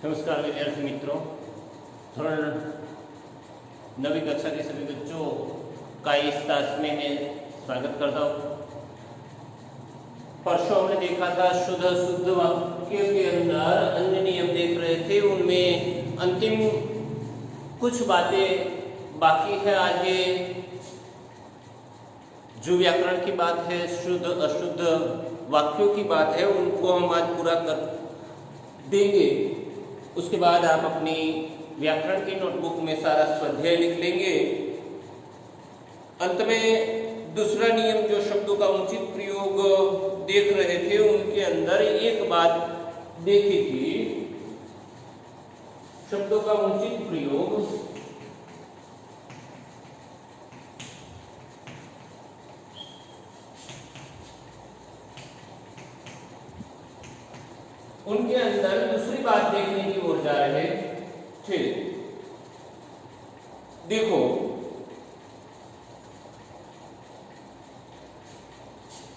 नमस्कार विद्यार्थी मित्रों, धोरण 9वीं कक्षा के सभी बच्चों का इस क्लास में मैं स्वागत करता हूँ। परसों हमने देखा था शुद्ध अशुद्ध वाक्य के अंदर अन्य नियम देख रहे थे, उनमें अंतिम कुछ बातें बाकी है। आगे जो व्याकरण की बात है, शुद्ध अशुद्ध वाक्यों की बात है, उनको हम आज पूरा कर देंगे। उसके बाद आप अपनी व्याकरण की नोटबुक में सारा स्वाध्याय लिख लेंगे। अंत में दूसरा नियम जो शब्दों का उचित प्रयोग देख रहे थे, उनके अंदर एक बात देखी थी, शब्दों का उचित प्रयोग। उनके अंदर दूसरी बात देखने की ओर जा रहे थे। देखो,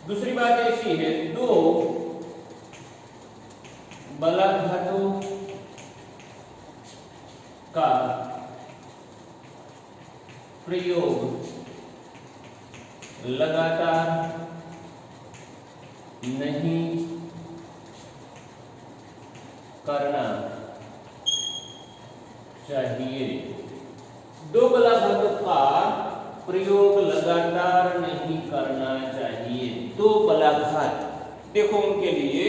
दूसरी बात ऐसी है, दो बलाघातों का प्रयोग लगातार नहीं करना चाहिए। दो बलाघातों का प्रयोग लगातार नहीं करना चाहिए। दो बलाघात, देखो उनके लिए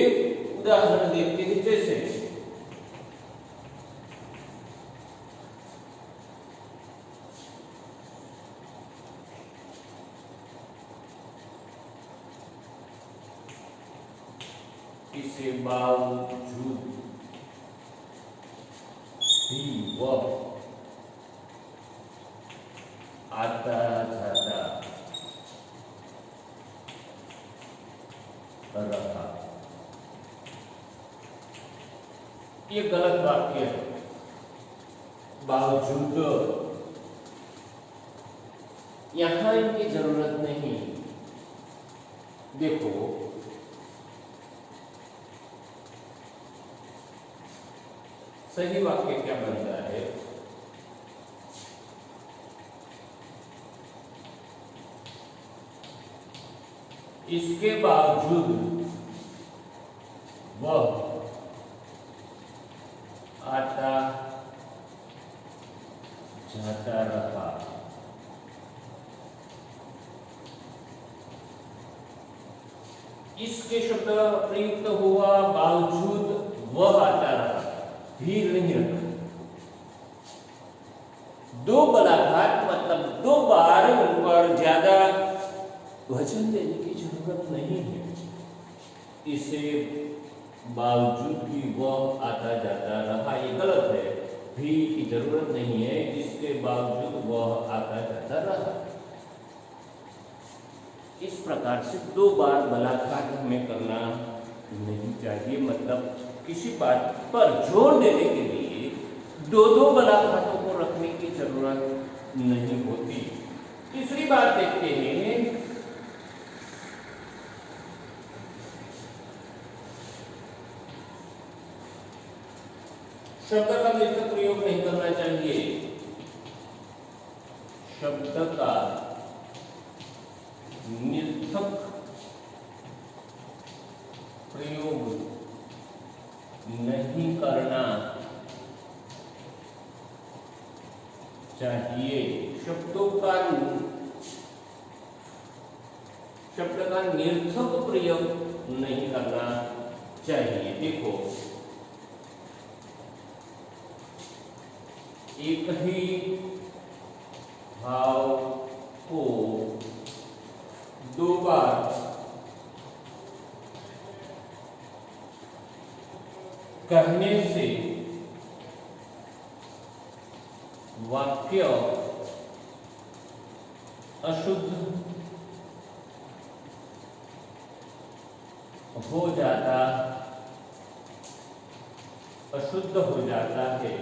उदाहरण देखते हैं। जैसे इसके बावजूद भी वह आता जाता रहा। ये गलत वाक्य है। बावजूद यहां इनकी जरूरत नहीं। देखो, सही वाक्य क्या बनता है? इसके बावजूद वह आता जाता रहा। इसके शब्द प्रयुक्त हुआ, बावजूद वह आता रहा, भीड़ नहीं रखा। दो बलाघात मतलब दो बार उन पर ज्यादा वचन देने की जरूरत नहीं है। इसे बावजूद भी वह आता जाता रहा, ये गलत है। भी की जरूरत नहीं है, इसके बावजूद वह आता जाता रहा। इस प्रकार से दो बार बलाघात हमें करना नहीं चाहिए। मतलब किसी बात पर जोर देने के लिए दो दो बलाघातों को रखने की जरूरत नहीं होती। तीसरी बात देखते हैं, शब्द का निर्थक प्रयोग नहीं करना चाहिए। शब्द का निर्थक प्रयोग नहीं करना चाहिए। शब्द का निर्थक प्रयोग नहीं करना चाहिए। देखो, एक ही भाव को दो बार कहने से वाक्य अशुद्ध हो जाता है।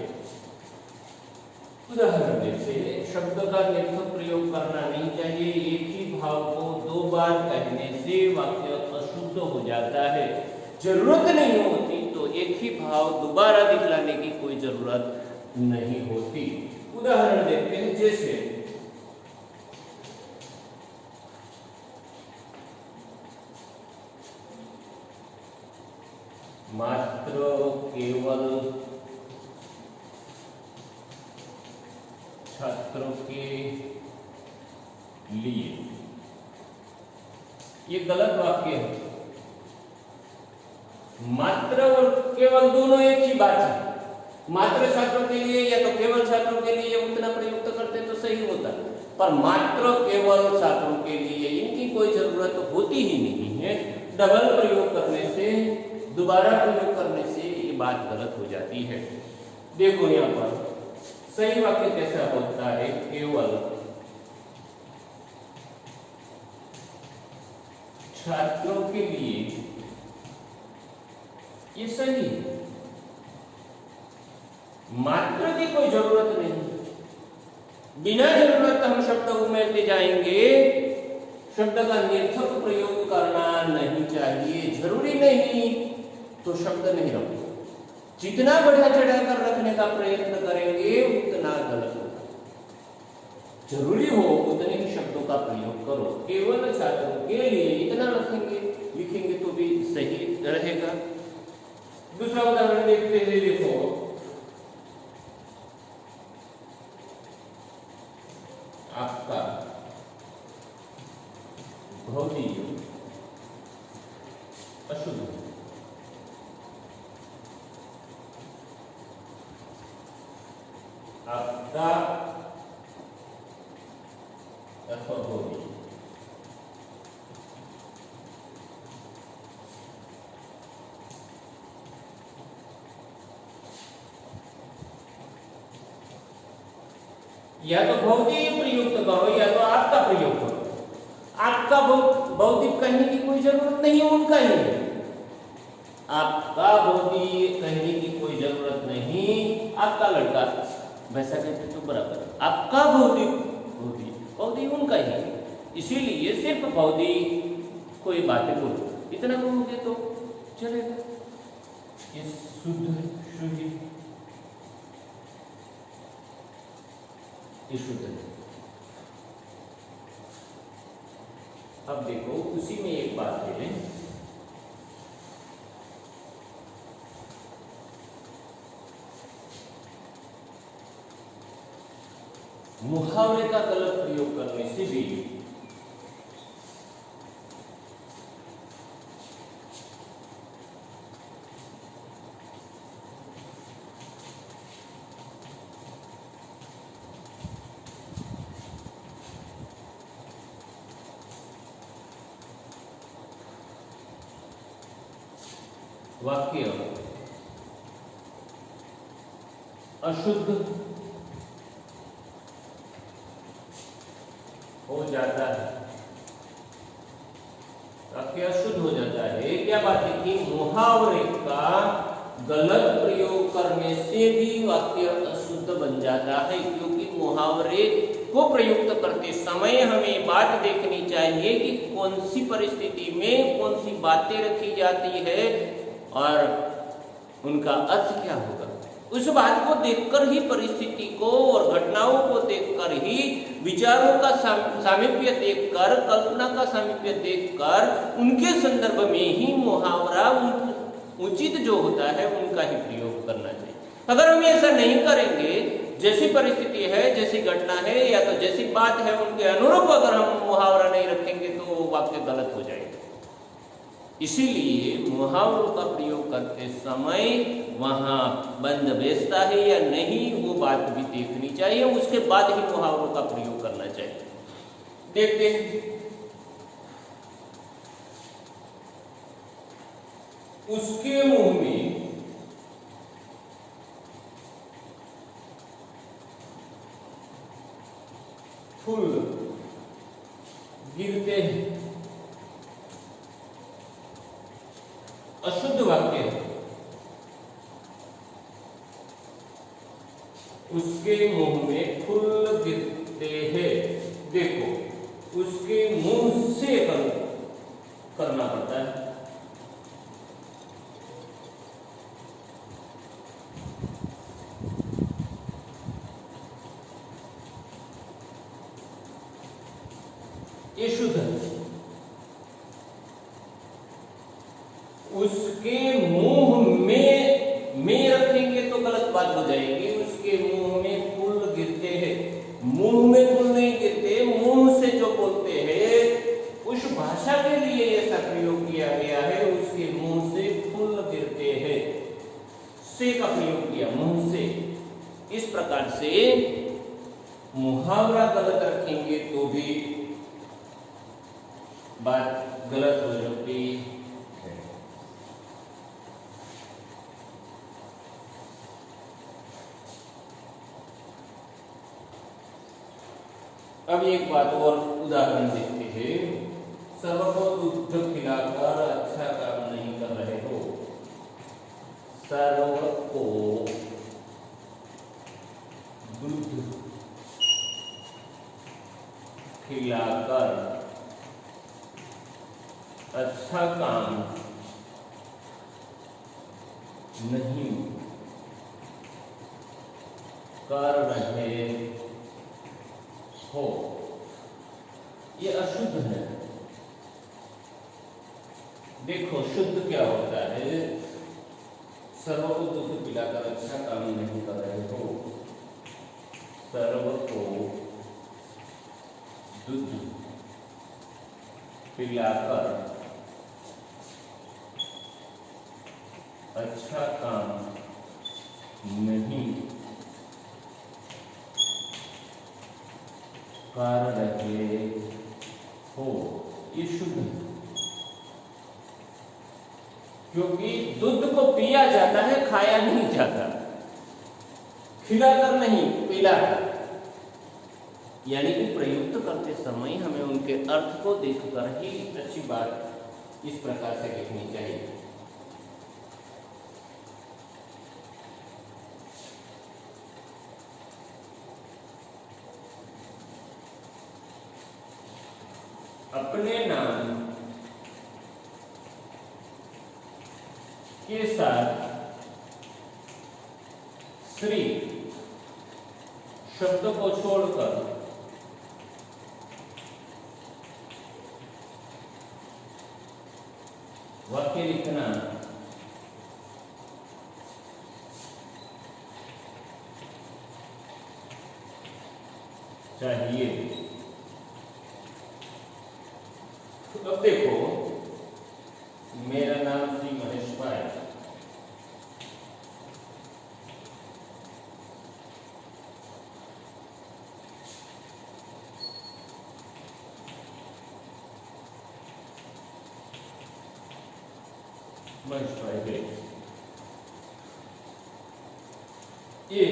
उदाहरण जैसे शब्द का निर्थक प्रयोग करना नहीं चाहिए। एक ही भाव को दो बार कहने से वाक्य अशुद्ध हो जाता है। जरूरत नहीं होती तो एक ही भाव दोबारा दिखलाने की कोई जरूरत नहीं होती। उदाहरण देखते हैं, जैसे मात्र केवल छात्रों के लिए, ये गलत वाक्य है। मात्र और केवल दोनों एक ही बात है। मात्र छात्रों के लिए या तो केवल छात्रों के लिए उतना प्रयुक्त करते तो सही होता, पर मात्र केवल छात्रों के लिए इनकी कोई जरूरत होती ही नहीं है। डबल प्रयोग करने से, दोबारा प्रयोग करने से ये बात गलत हो जाती है। देखो यहाँ पर सही वाक्य कैसा होता है, केवल छात्रों के लिए, ये सही है। मात्र की कोई जरूरत नहीं, बिना जरूरत हम शब्द उमेरते जाएंगे। शब्द का निर्थक प्रयोग करना नहीं चाहिए, जरूरी नहीं तो शब्द नहीं रखो। जितना बढ़ा चढ़ाकर रखने का प्रयत्न करेंगे उतना गलत होगा। जरूरी हो उतने ही शब्दों का प्रयोग करो। केवल छात्रों के लिए इतना लिखेंगे तो भी सही रहेगा। दूसरा उदाहरण देखते हैं, देखो आपका भौतिक अशुद्ध, आपका अथवा भौतिक, या तो भौतिक प्रयुक्त करो या तो आपका प्रयोग करो। आपका भौतिक कहने की कोई जरूरत नहीं है, उनका ही है। आपका भौतिक कहने की कोई जरूरत नहीं, आपका लड़का, वैसा कहते तो बराबर। आपका भौतिक भौतिक उनका ही है, इसीलिए सिर्फ भौतिक कोई बातें बोलो, इतना कहोगे तो चलेगा। ये शुद्ध शुद्धि शुद्ध है। अब देखो उसी में एक बात है, मुहावरे का गलत प्रयोग करने से भी वाक्य अशुद्ध हो जाता है। वाक्य अशुद्ध हो जाता है। क्या बात है कि मुहावरे का गलत प्रयोग करने से भी वाक्य अशुद्ध बन जाता है, क्योंकि मुहावरे को प्रयुक्त करते समय हमें बात देखनी चाहिए कि कौन सी परिस्थिति में कौन सी बातें रखी जाती है और उनका अर्थ क्या होगा। उस बात को देखकर ही, परिस्थिति को और घटनाओं को देखकर ही, विचारों का सामीप्य देखकर, कल्पना का सामीप्य देखकर, उनके संदर्भ में ही मुहावरा उचित जो होता है उनका ही प्रयोग करना चाहिए। अगर हम ऐसा नहीं करेंगे, जैसी परिस्थिति है, जैसी घटना है या तो जैसी बात है उनके अनुरूप अगर हम मुहावरा नहीं रखेंगे तो वो वाक्य गलत हो जाएगा। इसीलिए मुहावरों का प्रयोग करते समय वहां बंद बेचता है या नहीं वो बात भी देखनी चाहिए, उसके बाद ही मुहावरों का प्रयोग करना चाहिए। देखते हैं, उसके मुंह में फूल गिरते हैं, अशुद्ध वाक्य है। उसके मुंह में फूल गिरते हैं, देखो उसके मुंह से करना पड़ता है। ये शुद्ध है। उसके मुंह में रखेंगे तो गलत बात हो जाएगी। उसके मुंह में फूल गिरते हैं, मुंह में फूल नहीं गिरते, मुंह से जो बोलते हैं उस भाषा के लिए ऐसा प्रयोग किया गया है। उसके मुंह से फूल गिरते हैं, से का प्रयोग किया, मुंह से। इस प्रकार से मुहावरा गलत रखेंगे तो भी बात गलत हो जाती है। अब एक बात और उदाहरण देखते हैं। सर्व को दूध खिलाकर अच्छा काम नहीं कर रहे हो। सर्व को दूध खिलाकर अच्छा काम नहीं कर रहे हो, ये अशुद्ध है। देखो शुद्ध क्या होता है? सर्व को दूध पिलाकर अच्छा काम नहीं कर रहे हो। सर्व को दूध पिलाकर अच्छा काम नहीं कर रहे हो, ये शुद्ध है। क्योंकि दूध को पिया जाता है, खाया नहीं जाता। खिलाकर नहीं, पिलाकर। यानी कि प्रयुक्त करते समय हमें उनके अर्थ को देखकर ही अच्छी बात इस प्रकार से लिखनी चाहिए। अपने नाम के साथ श्री शब्द को छोड़कर वाक्य लिखना चाहिए। अब देखो, मेरा नाम श्री महेश भाई, महेश भाई है। ये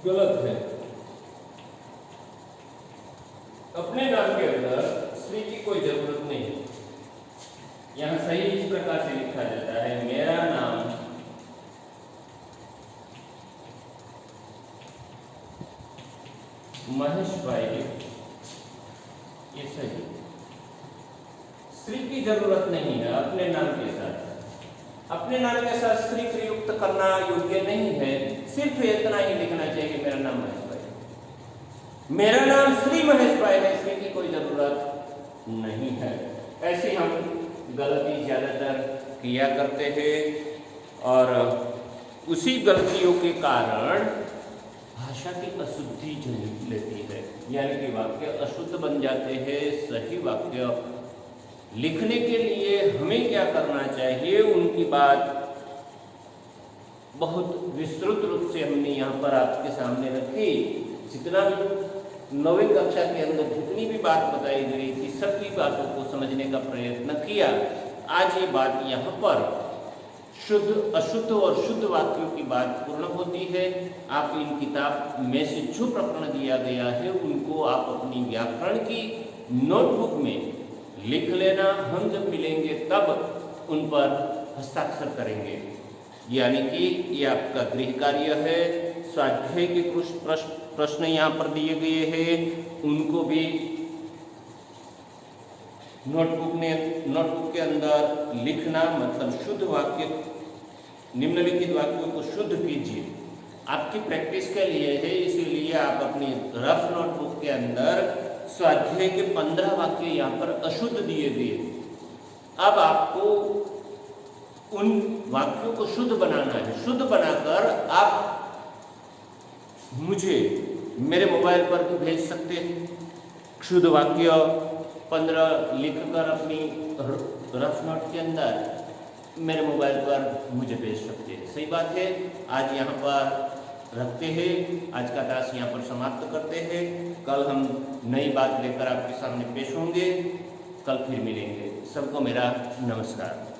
गलत है। अपने नाम के अंदर श्री की कोई जरूरत नहीं है। यहां सही इस प्रकार से लिखा जाता है, मेरा नाम महेश भाई है। ये सही, श्री की जरूरत नहीं है अपने नाम के साथ। अपने नाम के साथ श्री प्रयुक्त करना योग्य नहीं है। सिर्फ इतना ही लिखना चाहिए, मेरा नाम महेश भाई, मेरा नाम श्री महेश भाई है। श्री की कोई जरूरत नहीं है। ऐसे हम गलती ज्यादातर किया करते हैं और उसी गलतियों के कारण भाषा की अशुद्धि जन्म लेती है। यानी कि वाक्य अशुद्ध बन जाते हैं। सही वाक्य लिखने के लिए हमें क्या करना चाहिए, उनकी बात बहुत विस्तृत रूप से हमने यहाँ पर आपके सामने रखी। जितना भी 9वीं कक्षा के अंदर जितनी भी बात बताई गई थी, सभी बातों को समझने का प्रयत्न किया। आज ये बात यहाँ पर शुद्ध, अशुद्ध और शुद्ध वाक्यों की बात पूर्ण होती है। आप इन किताब में से जो प्रकरण दिया गया है उनको आप अपनी व्याकरण की नोटबुक में लिख लेना। हम जब मिलेंगे तब उन पर हस्ताक्षर करेंगे। यानी कि ये आपका गृह कार्य है। स्वाध्याय के कुछ प्रश्न यहाँ पर दिए गए हैं, उनको भी नोटबुक के अंदर लिखना। मतलब शुद्ध वाक्य, निम्नलिखित वाक्यों को शुद्ध कीजिए। आपकी प्रैक्टिस के लिए है, इसीलिए आप अपनी रफ नोटबुक के अंदर स्वाध्याय के 15 वाक्य यहाँ पर अशुद्ध दिए गए। अब आपको उन वाक्यों को शुद्ध बनाना है। शुद्ध बनाकर आप मुझे मेरे मोबाइल पर भी भेज सकते हैं। शुद्ध वाक्य 15 लिखकर अपनी रफ नोट के अंदर मेरे मोबाइल पर मुझे भेज सकते हैं। सही बात है। आज यहाँ पर रखते हैं, आज का क्लास यहाँ पर समाप्त करते हैं। कल हम नई बात लेकर आपके सामने पेश होंगे। कल फिर मिलेंगे। सबको मेरा नमस्कार।